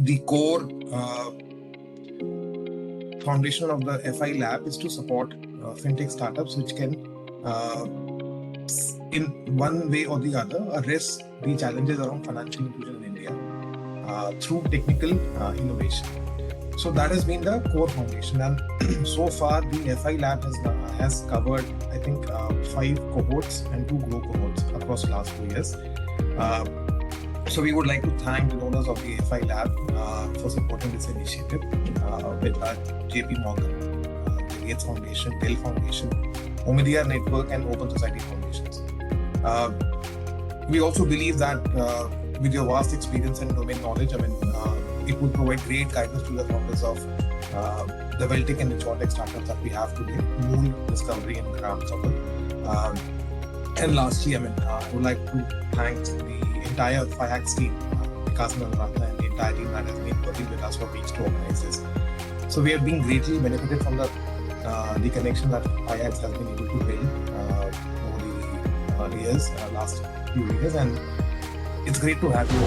the core foundation of the FI lab is to support fintech startups which can, in one way or the other, address the challenges around financial inclusion in India through technical innovation. So that has been the core foundation, and so far the FI lab has covered, I think, 5 cohorts and 2 grow cohorts across the last 2 years. So we would like to thank the owners of the FI lab for supporting this initiative with JP Morgan, the Gates Foundation, Dell Foundation, Omidyar Network, and Open Society Foundations. We also believe that with your vast experience and domain knowledge, it would provide great guidance to the founders of the WealthTech and InsureTech startups that we have today, Mool, Discovery, and Gram Cover. And lastly, I would like to thank the entire FIAKS team, Vikas and Anuradha, and the entire team that has been working with us for weeks to organize this. So we have been greatly benefited from the connection that FIAKS has been able to build over the years, last few years, and it's great to have you.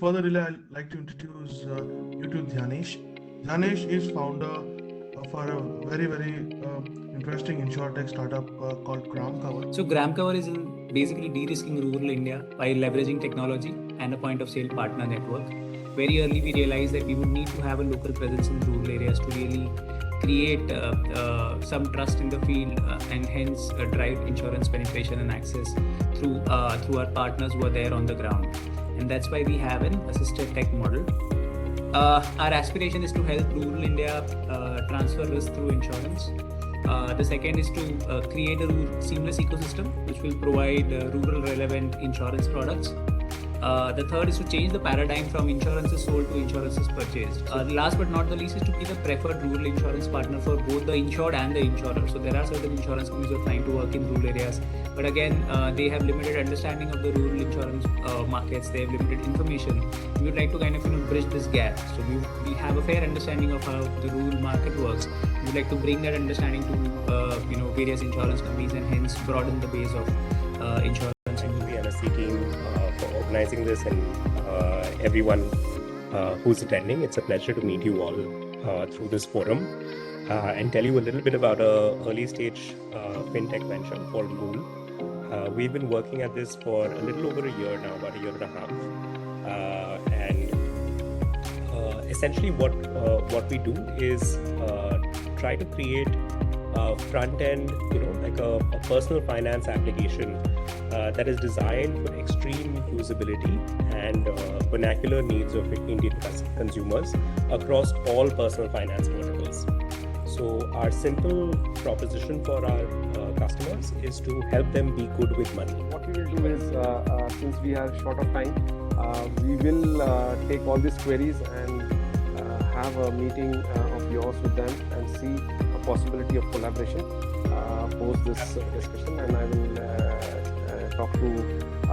Further delay, I'd like to introduce you to Dhyanesh. Dhyanesh is founder for a very, very interesting InsureTech startup called Gram Cover. So Gram Cover is basically de-risking rural India by leveraging technology and a point of sale partner network. Very early we realized that we would need to have a local presence in rural areas to really create some trust in the field and hence drive insurance penetration and access through our partners who are there on the ground. And that's why we have an assisted tech model. Our aspiration is to help rural India transfer risk through insurance. The second is to create a seamless ecosystem which will provide rural relevant insurance products. The third is to change the paradigm from insurances sold to insurances purchased. Last but not the least is to be the preferred rural insurance partner for both the insured and the insurer. So there are certain insurance companies who are trying to work in rural areas, but again they have limited understanding of the rural insurance markets. They have limited information. We would like to kind of bridge this gap. So we have a fair understanding of how the rural market works. We would like to bring that understanding to various insurance companies and hence broaden the base of insurance. The NSC team for organizing this and everyone who's attending. It's a pleasure to meet you all through this forum and tell you a little bit about a early stage fintech venture called Mool. We've been working at this for a little over a year now, about a year and a half, and essentially what we do is try to create a front end, like a personal finance application that is designed for extreme usability and vernacular needs of Indian consumers across all personal finance verticals. So our simple proposition for our customers is to help them be good with money. What we will do is, since we are short of time, we will take all these queries and have a meeting of yours with them and see a possibility of collaboration post this discussion, and I will talk to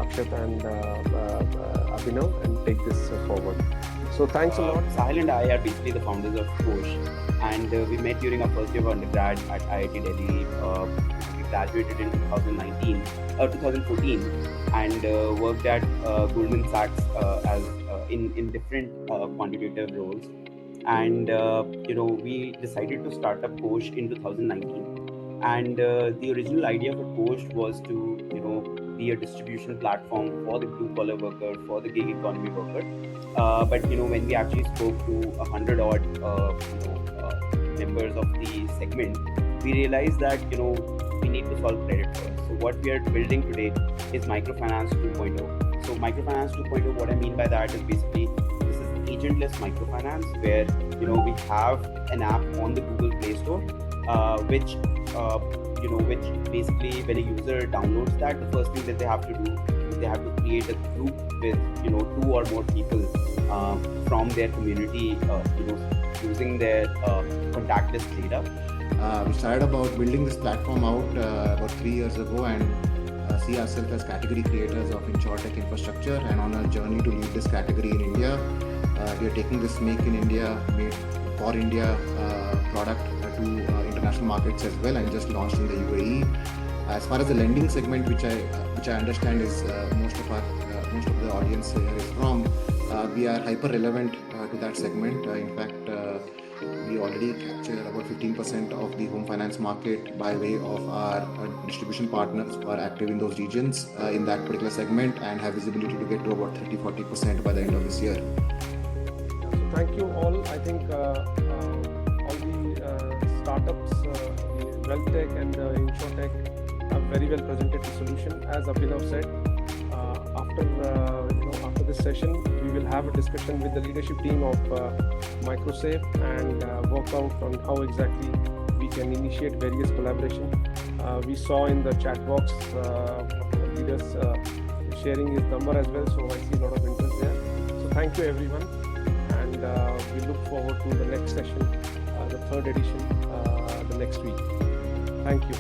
Akshat and Abhinav and take this forward. So thanks a lot. Sahil and I are basically the founders of Kosh, and we met during our first year of undergrad at IIT Delhi. We graduated in 2014 and worked at Goldman Sachs as in different quantitative roles. And we decided to start up Kosh in 2019. And the original idea for Kosh was to be a distribution platform for the blue collar worker, for the gig economy worker. But when we actually spoke to 100 odd members of the segment, we realized that we need to solve credit first. So what we are building today is Microfinance 2.0. So Microfinance 2.0, what I mean by that is basically this is agentless microfinance, where we have an app on the Google Play Store, which basically when a user downloads that, the first thing that they have to do is they have to create a group with 2 or more people from their community, using their contact list data. We started about building this platform out about 3 years ago, and see ourselves as category creators of InsureTech infrastructure and on a journey to lead this category in India. We are taking this Make in India, Made for India product to international markets as well, and just launched in the UAE. As far as the lending segment, which I understand is most of the audience here is from, we are hyper relevant to that segment. In fact, we already capture about 15% of the home finance market by way of our distribution partners who are active in those regions in that particular segment, and have visibility to get to about 30-40% by the end of this year. So thank you all. I think all the startups, WealthTech and InsureTech have very well presented the solution. As Abhinav said, after this session, we will have a discussion with the leadership team of Microsave and work out on how exactly we can initiate various collaboration. We saw in the chat box leaders sharing his number as well, so I see a lot of interest there. So thank you everyone, and we look forward to the next session, the third edition, the next week. Thank you.